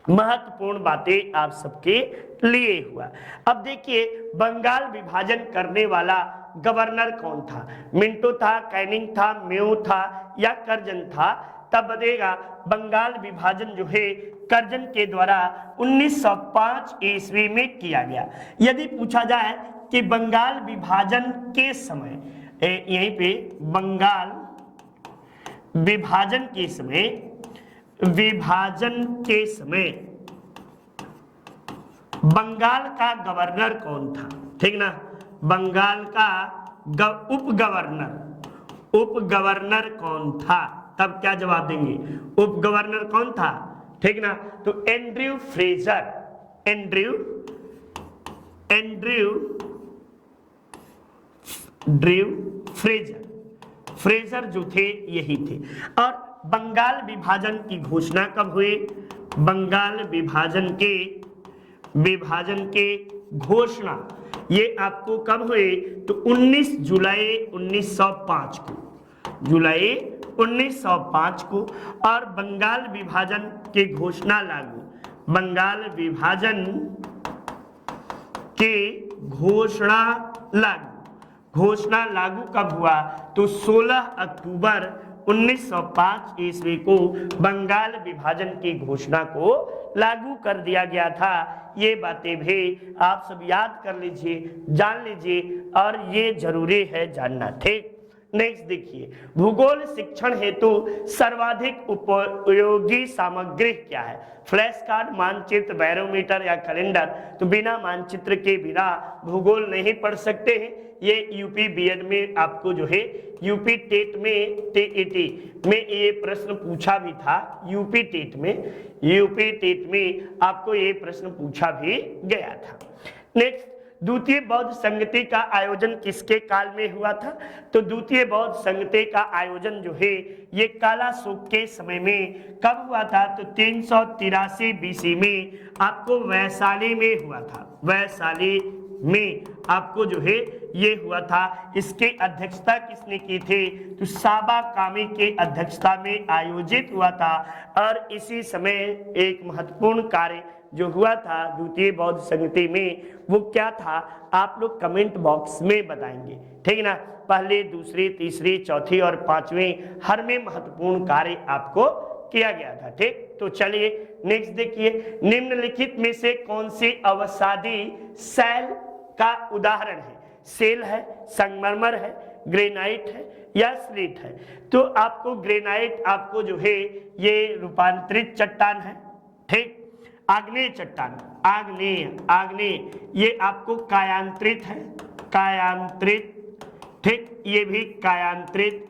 महत्वपूर्ण बातें आप सबके लिए हुआ। अब देखिए बंगाल विभाजन करने वाला गवर्नर कौन था? मिंटो था, कैनिंग था, मेयो था या कर्जन था? तब बताएगा बंगाल विभाजन जो है कर्जन के द्वारा 1905 ईस्वी में किया गया। यदि पूछा जाए कि बंगाल विभाजन के समय, यहीं पे बंगाल विभाजन के समय बंगाल का गवर्नर कौन था, ठीक ना, बंगाल का उप गवर्नर कौन था, तब क्या जवाब देंगे, उप गवर्नर कौन था, ठीक ना, तो एंड्रयू फ्रेजर जो थे यही थे। और बंगाल विभाजन की घोषणा कब हुई, बंगाल विभाजन के घोषणा ये आपको कब हुई, तो 19 जुलाई 1905 को, जुलाई 1905 को। और बंगाल विभाजन के घोषणा लागू, बंगाल विभाजन के घोषणा लागू कब हुआ, तो 16 अक्टूबर 1905 ईस्वी को बंगाल विभाजन की घोषणा को लागू कर दिया गया था। ये बातें भी आप सब याद कर लीजिए, जान लीजिए, और ये जरूरी है जानना, ठीक। नेक्स्ट देखिए, भूगोल शिक्षण हेतु सर्वाधिक उपयोगी सामग्री क्या है, फ्लैश कार्ड, मानचित्र, बैरोमीटर या कैलेंडर। तो बिना मानचित्र के बिना भूगोल नहीं पढ़ सकते हैं। ये यूपी बीएड में आपको जो है यूपी टेट में टीईटी में ये प्रश्न पूछा भी था, यूपी टेट में आपको ये प्रश्न पूछा भी गया था। नेक्स्ट, द्वितीय बौद्ध संगति का आयोजन किसके काल में हुआ था, तो द्वितीय बौद्ध संगति का आयोजन जो है ये कालाशोक के समय में कब हुआ था, तो 383 बीसी में आपको वैशाली में हुआ था, वैशाली में आपको जो है ये हुआ था। इसके अध्यक्षता किसने की थी, तो साबा कामी के अध्यक्षता में आयोजित हुआ था। और इसी समय एक महत्वपूर्ण कार्य जो हुआ था द्वितीय बौद्ध संगति में, वो क्या था, आप लोग कमेंट बॉक्स में बताएंगे, ठीक ना। पहले, दूसरी, तीसरी, चौथी और पांचवी हर में महत्वपूर्ण कार्य आपको किया गया था, ठीक। तो चलिए नेक्स्ट देखिए, निम्नलिखित में से कौन सी अवसादी शैल का उदाहरण है, सेल है, संगमरमर है, ग्रेनाइट है या स्लेट है। तो आपको ग्रेनाइट आपको जो है ये रूपांतरित चट्टान है, ठीक। आग्नेय चट्टान, आग्नेय ये आपको कायांतरित है, कायांतरित, ठीक, ये भी कायांतरित।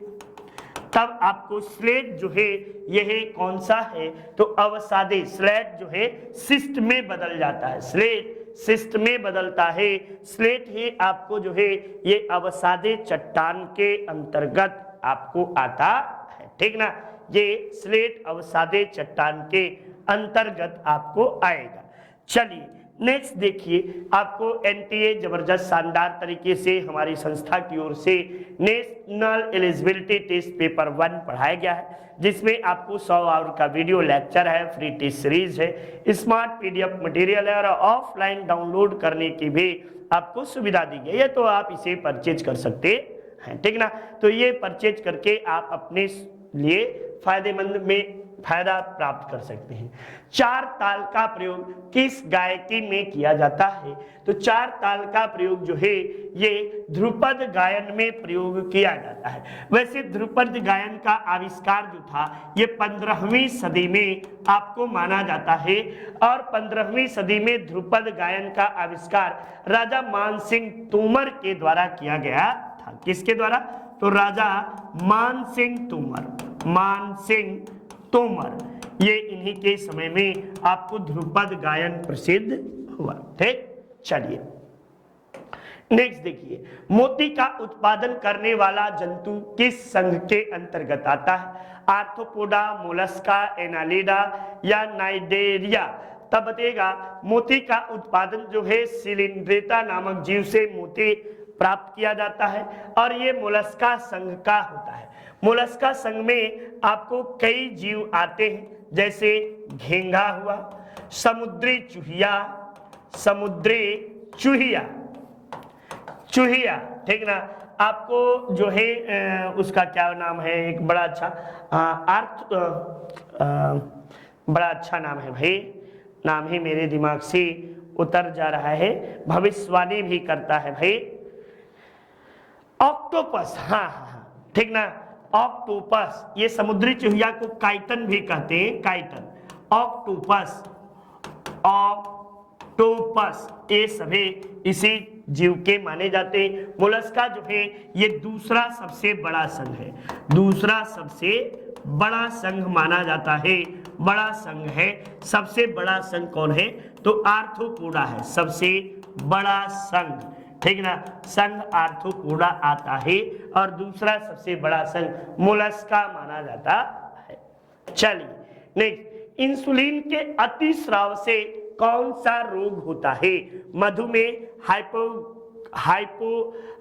तब आपको स्लेट जो है यह कौन सा है, तो अवसादे, स्लेट जो है शिस्ट में बदल जाता है, स्लेट शिस्ट में बदलता है। स्लेट ही आपको जो है ये अवसादे चट्टान के अंतर्गत आपको आता है, ठीक ना। ये स्लेट अवसादे चट्टान के अंतर्गत आपको आएगा। चलिए नेक्स्ट देखिए, आपको एनटीए जबरदस्त शानदार तरीके से हमारी संस्था की ओर से नेशनल एलिजिबिलिटी टेस्ट पेपर 1 पढ़ाया गया है, जिसमें आपको 100 आवर का वीडियो लेक्चर है, फ्री टेस्ट सीरीज है, स्मार्ट पीडीएफ मटेरियल है और ऑफलाइन डाउनलोड करने की भी आपको सुविधा दी गई है। तो आप इसे परचेज कर सकते हैं, ठीक ना। तो ये परचेज करके आप अपने लिए फायदेमंद में फायदा प्राप्त कर सकते हैं। 4 ताल का प्रयोग किस गायकी में किया जाता है, तो 4 ताल का प्रयोग जो है ये ध्रुपद गायन में प्रयोग किया जाता है। वैसे ध्रुपद गायन का आविष्कार जो था ये 15वीं सदी में आपको माना जाता है, और 15वीं सदी में ध्रुपद गायन का आविष्कार राजा मानसिंह तोमर के द्वारा किया गया था। किसके द्वारा, तो राजा मानसिंह तोमर, ये इन्हीं के समय में आपको ध्रुपद गायन प्रसिद्ध हुआ, ठीक। चलिए नेक्स्ट देखिए, मोती का उत्पादन करने वाला जंतु किस संघ के अंतर्गत आता है, आर्थ्रोपोडा, मोलस्का, एनालिडा या नाइडेरिया। तब बताएगा मोती का उत्पादन जो है सिलिंड्रेटा नामक जीव से मोती प्राप्त किया जाता है, और ये मोलस्का संघ का होता है। मोलस्का संघ में आपको कई जीव आते हैं, जैसे घेंघा हुआ, समुद्री चूहिया, ठीक ना, आपको जो है उसका क्या नाम है, एक बड़ा अच्छा अर्थ बड़ा अच्छा नाम है भाई, नाम ही मेरे दिमाग से उतर जा रहा है, भविष्यवाणी भी करता है भाई, ऑक्टोपस। हाँ हाँ हाँ, ठीक ना, ऑक्टोपस। ये समुद्री चूहिया को काइटन भी कहते हैं, काइटन, ऑक्टोपस, ऑक्टोपस, ये सभी इसी जीव के माने जाते हैं। मोलस्का जो है ये दूसरा सबसे बड़ा संघ है, दूसरा सबसे बड़ा संघ माना जाता है, बड़ा संघ है। सबसे बड़ा संघ कौन है, तो आर्थ्रोपोडा है सबसे बड़ा संघ, ठीक ना, संघ आर्थ्रोपोडा आता है, और दूसरा सबसे बड़ा संघ मोलस्का माना जाता है। चलिए नेक्स्ट, इंसुलिन के अतिस्राव से कौन सा रोग होता है, मधुमेह,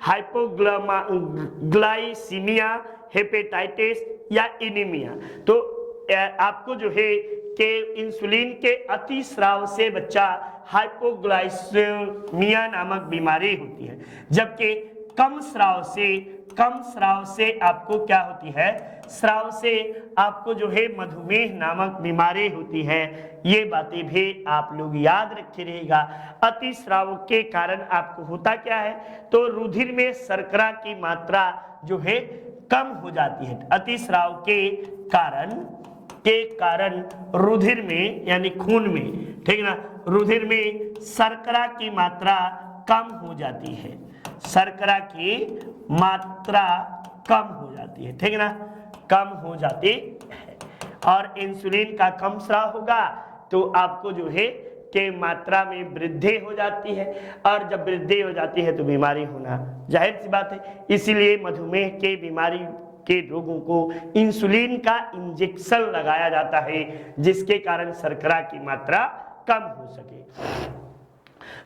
हाइपोग्लाइसीमिया, हेपेटाइटिस या एनीमिया। तो आपको जो है कि इंसुलिन के अतिस्राव से बच्चा हाइपोग्लाइसीमिया नामक बीमारी होती है, जबकि कम स्राव से आपको क्या होती है, स्राव से आपको जो है मधुमेह नामक बीमारी होती है। ये बातें भी आप लोग याद रखे रहेगा। अतिस्राव के कारण आपको होता क्या है, तो रुधिर में शर्करा की मात्रा जो है कम हो जाती है। अतिस्राव के कारण रुधिर में यानी खून में, ठीक ना, रुधिर में शर्करा की मात्रा कम हो जाती है, शर्करा की मात्रा कम हो जाती है, ठीक ना, कम हो जाती है। और इंसुलिन का कम स्राव होगा तो आपको जो है के मात्रा में वृद्धि हो जाती है, और जब वृद्धि हो जाती है तो बीमारी होना जाहिर सी बात है। इसीलिए मधुमेह के बीमारी के रोगों को इंसुलिन का इंजेक्शन लगाया जाता है, जिसके कारण शर्करा की मात्रा कम हो सके।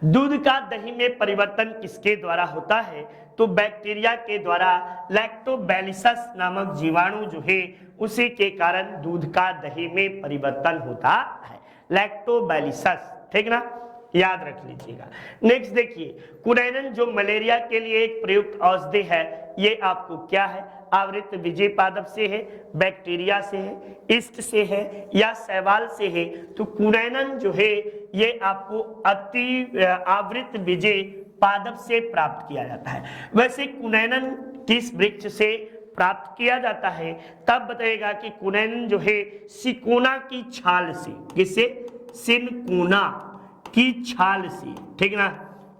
दूध का दही में परिवर्तन किसके द्वारा होता है, तो बैक्टीरिया के द्वारा। लैक्टोबैलिसस नामक जीवाणु जो है उसी के कारण दूध का दही में परिवर्तन होता है, लैक्टोबैलिसस, ठीक ना, याद रख लीजिएगा। नेक्स्ट देखिए, कुनैनन जो मलेरिया के लिए एक प्रयुक्त औषधि है, ये आपको क्या है, आवृत विजय पादप से है, बैक्टीरिया से है, ईस्ट से है या शैवाल से है। तो कुनैनन जो है ये आपको आवृत विजय पादप से प्राप्त किया जाता है। वैसे कुनैनन किस वृक्ष से प्राप्त किया जाता है, तब बताएगा कि कुनैनन जो है सिकोना की छाल से, किससे, सिनकोना की छाल से, ठीक ना,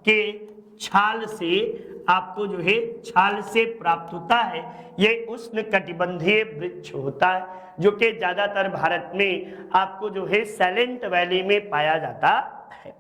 के छाल से आपको जो है छाल से प्राप्त होता है। ये उष्णकटिबंधीय वृक्ष होता है, जो कि ज्यादातर भारत में आपको जो है साइलेंट वैली में पाया जाता है।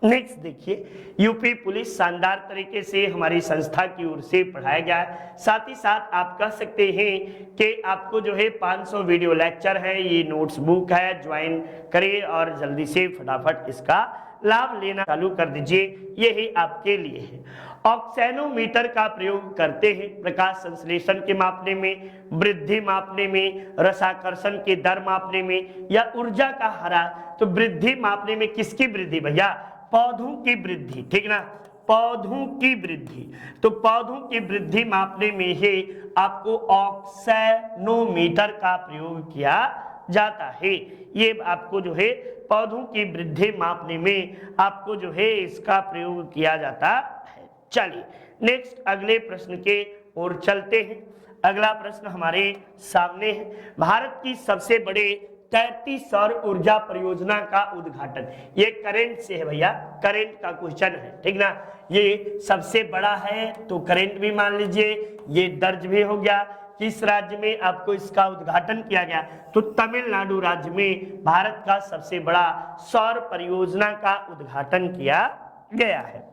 नेक्स्ट देखिए, यूपी पुलिस शानदार तरीके से हमारी संस्था की ओर से पढ़ाया गया है। साथ ही साथ आप कह सकते हैं कि आपको जो है 500 वीडियो लेक्चर है, ये नोट्स बुक है, ज्वाइन करिए और जल्दी से फटाफट इसका लाभ लेना चालू कर दीजिए, यही आपके लिए है। ऑक्सेनोमीटर का प्रयोग करते हैं प्रकाश संश्लेषण के मापने में, वृद्धि मापने में, रसाकर्षण के दर मापने में या ऊर्जा का हरा। तो वृद्धि मापने में किसकी वृद्धि भैया, पौधों की वृद्धि, ठीक ना, पौधों की वृद्धि। तो पौधों की वृद्धि मापने में ही आपको ऑक्सेनोमीटर का प्रयोग किया जाता है। ये आपको जो है पौधों की वृद्धि मापने में आपको जो है इसका प्रयोग किया जाता है। चलिए नेक्स्ट अगले प्रश्न के ओर चलते हैं। अगला प्रश्न हमारे सामने है, भारत की सबसे बड़े तैरती सौर ऊर्जा परियोजना का उद्घाटन। ये करेंट से है भैया, करेंट का क्वेश्चन है, ठीक ना, ये सबसे बड़ा है तो करेंट भी मान लीजिए, ये दर्ज भी हो गया। किस राज्य में आपको इसका उद्घाटन किया गया, तो तमिलनाडु राज्य में भारत का सबसे बड़ा सौर परियोजना का उद्घाटन किया गया है।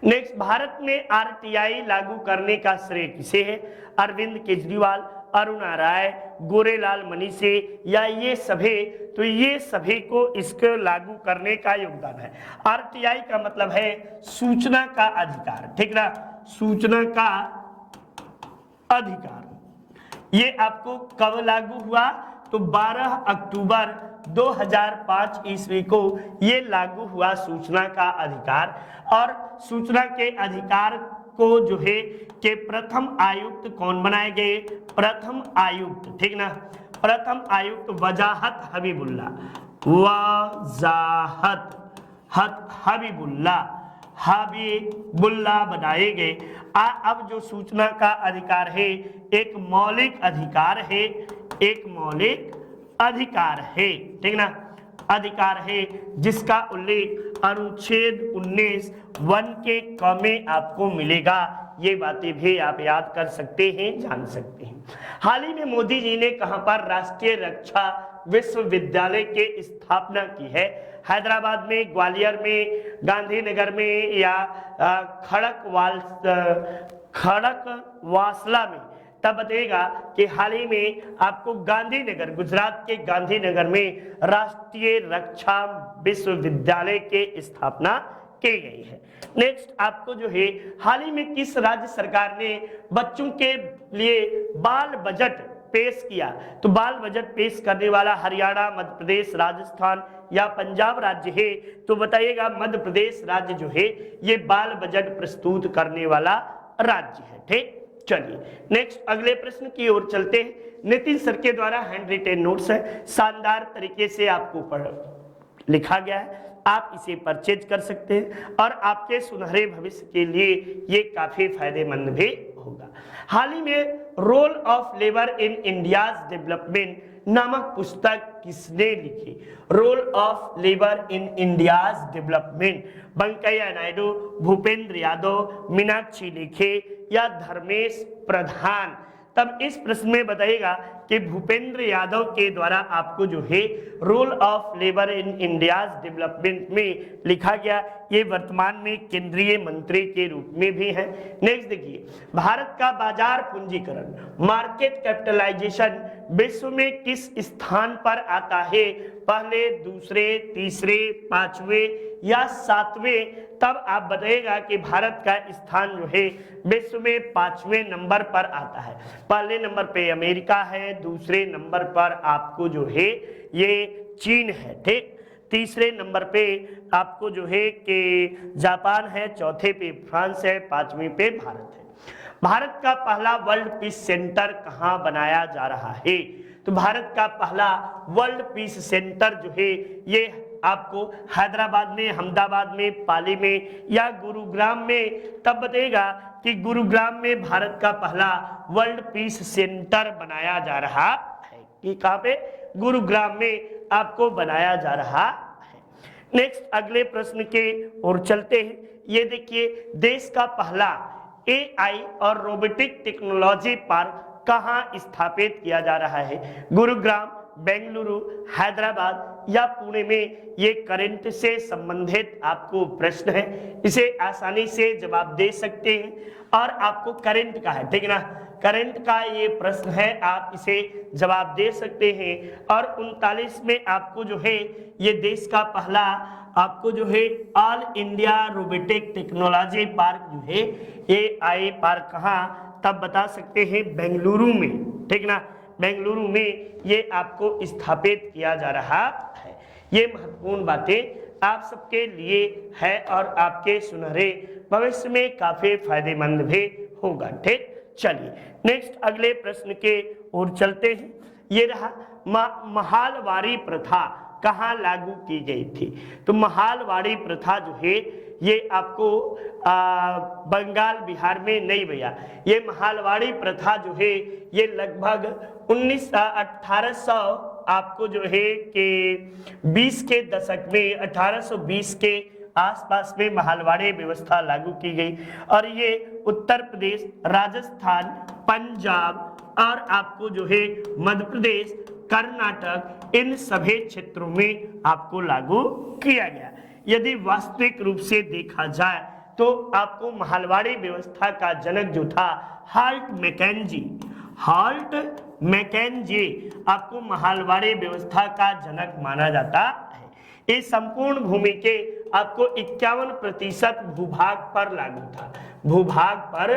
नेक्स्ट, भारत में आरटीआई लागू करने का श्रेय किसे है, अरविंद केजरीवाल, अरुणा राय, गोरेलाल मनीषे या ये सभी। तो ये सभी को इसको लागू करने का योगदान है। आरटीआई का मतलब है सूचना का अधिकार, ठीक ना, सूचना का अधिकार। ये आपको कब लागू हुआ, तो 12 अक्टूबर 2005 ईस्वी को ये लागू हुआ सूचना का अधिकार। और सूचना के अधिकार को जो है कि प्रथम आयुक्त कौन बनाए गए? प्रथम आयुक्त, ठीक ना, प्रथम आयुक्त वजाहत हबीबुल्ला, वजाहत हबीबुल्ला बनाए गए। अब जो सूचना का अधिकार है एक मौलिक अधिकार है, एक मौलिक अधिकार है, ठीक ना, अधिकार है जिसका उल्लेख अनुच्छेद 19(1) के क में आपको मिलेगा। ये बातें भी आप याद कर सकते हैं, जान सकते हैं। हाल ही में मोदी जी ने कहां पर राष्ट्रीय रक्षा विश्वविद्यालय की स्थापना की है? हैदराबाद में, ग्वालियर में, गांधीनगर में या खड़कवासला में? तब बताएगा कि हाल ही में आपको गांधीनगर, गुजरात के गांधीनगर में राष्ट्रीय रक्षा विश्वविद्यालय के स्थापना की गई है। नेक्स्ट आपको जो है हाल ही में किस राज्य सरकार ने बच्चों के लिए बाल बजट पेश किया? तो बाल बजट पेश करने वाला हरियाणा, मध्य प्रदेश, राजस्थान या पंजाब राज्य है? तो बताइएगा मध्य प्रदेश राज्य जो है ये बाल बजट प्रस्तुत करने वाला राज्य है, ठीक। चलिए नेक्स्ट अगले प्रश्न की ओर चलते हैं। नितिन सर के द्वारा हैंड रिटेन नोट्स है, शानदार तरीके से आपको लिखा गया है, आप इसे परचेज कर सकते हैं और आपके सुनहरे भविष्य के लिए ये काफी फायदेमंद भी होगा। हाल ही में role of labour in India's development नामक पुस्तक किसने लिखी? Role of labour in India's development Venkaiah Naidu, Bhupender Yadav, Meenakshi Lekhi या धर्मेश प्रधान? तब इस प्रश्न में बताइएगा कि भूपेंद्र यादव के द्वारा आपको जो है role of labour in India's development में लिखा गया। ये वर्तमान में केंद्रीय मंत्री के रूप में भी है। नेक्स्ट देखिए, भारत का बाजार पूंजीकरण मार्केट कैपिटलाइजेशन विश्व में किस स्थान पर आता है? पहले, दूसरे, तीसरे, पांचवें या सातवें? तब आप बताइएगा कि भारत का स्थान जो है विश्व में 5वें नंबर पर आता है। पहले नंबर पे अमेरिका है, दूसरे नंबर पर आपको जो है ये चीन है, ठीक। तीसरे नंबर पे आपको जो है कि जापान है, चौथे पे फ्रांस है, पांचवें पे भारत है। भारत का पहला वर्ल्ड पीस सेंटर कहाँ बनाया जा रहा है? तो भारत का पहला वर्ल्ड पीस सेंटर जो है ये आपको हैदराबाद में, अहमदाबाद में, पाली में या गुरुग्राम में? तब बताइएगा कि गुरुग्राम में भारत का पहला वर्ल्ड पीस सेंटर बनाया जा रहा है। कि कहाँ पे? गुरुग्राम में आपको बनाया जा रहा है। नेक्स्ट अगले प्रश्न के ओर चलते हैं। ये देखिए, देश का पहला AI और रोबोटिक टेक्नोलॉजी पार्क कहाँ स्थापित किया जा रहा है? गुरुग्राम, बेंगलुरु, हैदराबाद या पुणे में? ये करंट से संबंधित आपको प्रश्न है, इसे आसानी से जवाब दे सकते हैं और आपको करंट का है, ठीक ना, करंट का ये प्रश्न है, आप इसे जवाब दे सकते हैं। और 39 में आपको जो है ये देश का पहला आपको जो है all India robotic technology park जो है AI पार्क कहाँ? तब बता सकते हैं बेंगलुरु में, ठीक ना, बेंगलुरु में ये आपको स्थापित किया जा रहा है। ये महत्वपूर्ण बातें आप सबके लिए है और आपके सुनहरे भविष्य में काफी फायदेमंद भी होगा, ठीक। चलिए नेक्स्ट अगले प्रश्न के ओर चलते हैं। ये रहा महालवाड़ी प्रथा कहाँ लागू की गई थी? तो महालवाड़ी प्रथा जो है ये आपको बंगाल, बिहार में नहीं भैया, ये महालवाड़ी प्रथा जो है ये लगभग 1800 आपको जो है कि 20 के दशक में 1820 के आसपास में महालवाड़ी व्यवस्था लागू की गई और ये उत्तर प्रदेश, राजस्थान, पंजाब और आपको जो है मध्य प्रदेश, कर्नाटक, इन सभी क्षेत्रों में आपको लागू किया गया। यदि वास्तविक रूप से देखा जाए तो आपको महालवाड़ी व्यवस्था का जनक जो था हाल्ट मैकेंजी आपको महालवाड़ी व्यवस्था का जनक माना जाता है। इस संपूर्ण भूमि के आपको 51% भूभाग पर लागू था, भूभाग पर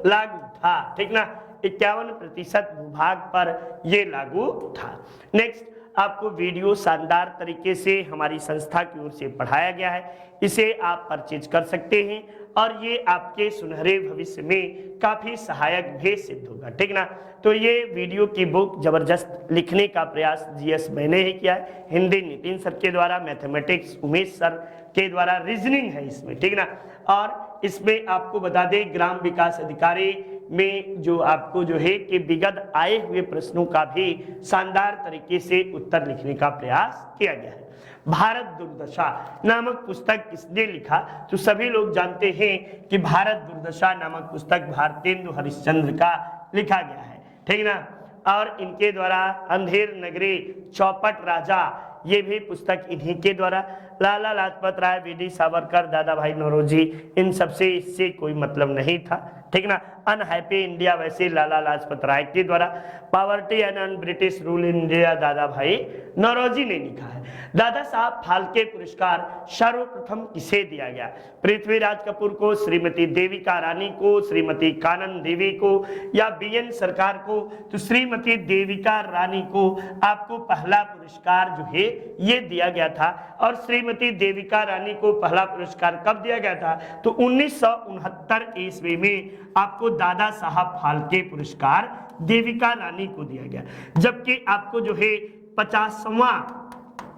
लागू था, ठीक ना, 51% भूभाग पर ये लागू था। नेक्स्ट आपको वीडियो शानदार तरीके से हमारी संस्था की ओर से पढ़ाया गया है, इसे आप परचेज कर सकते हैं और ये आपके सुनहरे भविष्य में काफी सहायक भी सिद्ध होगा, ठीक ना। तो ये वीडियो की बुक जबरदस्त लिखने का प्रयास जीएस मैंने ही किया है, हिंदी नितिन सर के द्वारा, मैथमेटिक्स उमेश सर के द्वारा, रीजनिंग है इसमें, ठीक ना। और इसमें आपको बता दें ग्राम विकास अधिकारी में जो आपको जो है कि विगत आए हुए प्रश्नों का भी शानदार तरीके से उत्तर लिखने का प्रयास किया गया है। भारत दुर्दशा नामक पुस्तक किसने लिखा, तो सभी लोग जानते हैं कि भारत दुर्दशा नामक पुस्तक भारतेंदु हरिश्चंद्र का लिखा गया है, ठीक ना। और इनके द्वारा अंधेर नगरी, चौपट राजा, ये भी पुस्तक इन्हीं के द्वारा, लाला लाजपत राय, वीडी सावरकर, दादा भाई नौरोजी, इन सबसे इससे कोई मतलब नहीं था, ठीक ना। अनहैप्पी इंडिया वैसे लाला लाजपत राय के द्वारा, poverty and un British rule in India दादा भाई नौरोजी ने लिखा है। दादा साहब फाल्के पुरस्कार सर्वप्रथम किसे दिया गया, पृथ्वीराज कपूर को, श्रीमती देविका रानी को, श्रीमती कानन देवी को या बीएन सरकार को। तो श्रीमती देविका रानी को आपको पहला पुरस्कार जो है ये दिया गया था। और श्रीमती देविका रानी को पहला पुरस्कार कब दिया गया था, तो 1969 ईस्वी में आपको दादा साहब फाल्के पुरस्कार देविका रानी को दिया गया। जबकि आपको जो है 50वां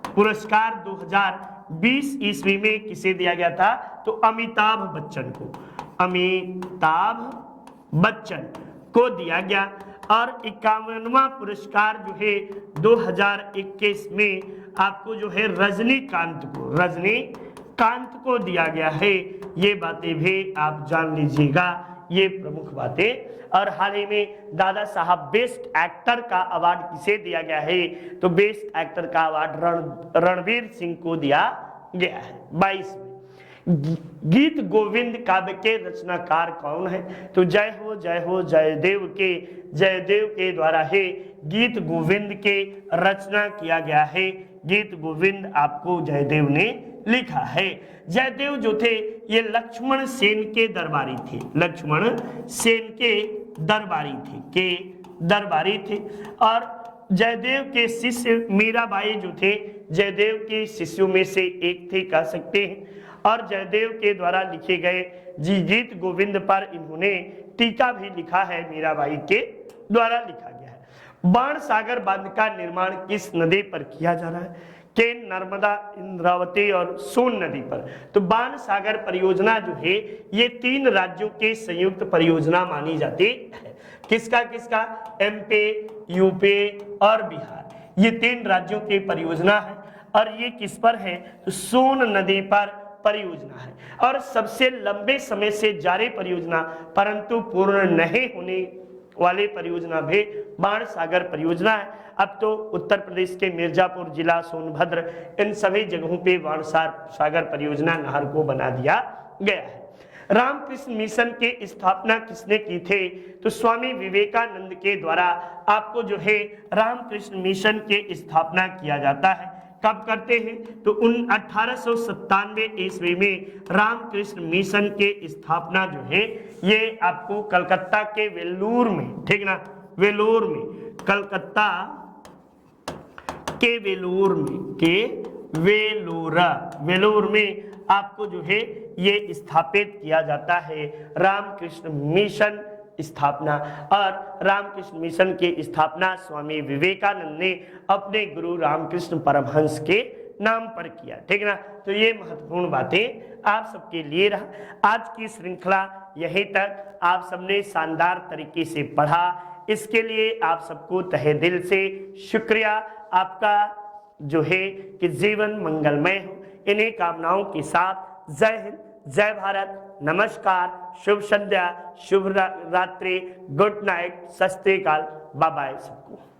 पुरस्कार 2020 ईस्वी में किसे दिया गया था, तो अमिताभ बच्चन को, अमिताभ बच्चन को दिया गया। और 51वां पुरस्कार जो है 2021 में आपको जो है रजनीकांत को दिया गया है। ये बातें भी आप जान लीजिएगा, ये प्रमुख बातें। और हाल ही में दादा साहब बेस्ट एक्टर का अवार्ड किसे दिया गया है, तो बेस्ट एक्टर का अवार्ड रणवीर सिंह को दिया गया है 22 में। गीत गोविंद काव्य के रचनाकार कौन है, तो जय हो जयदेव के द्वारा है गीत गोविंद के रचना किया गया है। गीत गोविंद आपको जयदेव ने लिखा है। जयदेव जो थे ये लक्ष्मण सेन के दरबारी थे, लक्ष्मण सेन के दरबारी थे। और जयदेव के शिष्य मीराबाई जो थे जयदेव के शिष्यों में से एक थे कह सकते हैं। और जयदेव के द्वारा लिखे गए गीत गोविंद पर इन्होंने टीका भी लिखा है, मीराबाई के द्वारा लिखा गया है। बाण सागर बांध का निर्माण किस नदी पर किया जा रहा है, केन, नर्मदा, इंद्रावती और सोन नदी पर। तो बाण सागर परियोजना जो है ये 3 राज्यों के संयुक्त परियोजना मानी जाती है। किसका, एमपी, यूपी और बिहार, ये 3 राज्यों की परियोजना है। और ये किस पर है, तो सोन नदी पर परियोजना है। और सबसे लंबे समय से जारी परियोजना परंतु पूर्ण नहीं होने वाली परियोजना भी बाण सागर परियोजना है। अब तो उत्तर प्रदेश के मिर्जापुर जिला, सोनभद्र, इन सभी जगहों पे बाण सागर परियोजना नहर को बना दिया गया है। रामकृष्ण मिशन की स्थापना किसने की थे, तो स्वामी विवेकानंद के द्वारा आपको जो है रामकृष्ण मिशन की स्थापना किया जाता है। कब करते हैं, तो 1897 ईस्वी में रामकृष्ण मिशन के स्थापना जो है ये आपको कलकत्ता के वेलूर में, ठीक ना, वेलूर में, कलकत्ता के वेलूर में आपको जो है ये स्थापित किया जाता है रामकृष्ण मिशन स्थापना। और रामकृष्ण मिशन की स्थापना स्वामी विवेकानंद ने अपने गुरु रामकृष्ण परमहंस के नाम पर किया, ठीक ना। तो ये महत्वपूर्ण बातें आप सबके लिए रहा। आज की श्रृंखला यहीं तक, आप सबने शानदार तरीके से पढ़ा, इसके लिए आप सबको तहे दिल से शुक्रिया। आपका जो है कि जीवन मंगलमय हो, इन्हीं कामनाओं के साथ जय हिंद, जय भारत, नमस्कार, शुभ संध्या, शुभ रात्रि, गुड नाइट, सत श्री अकाल, बाय बाय सबको।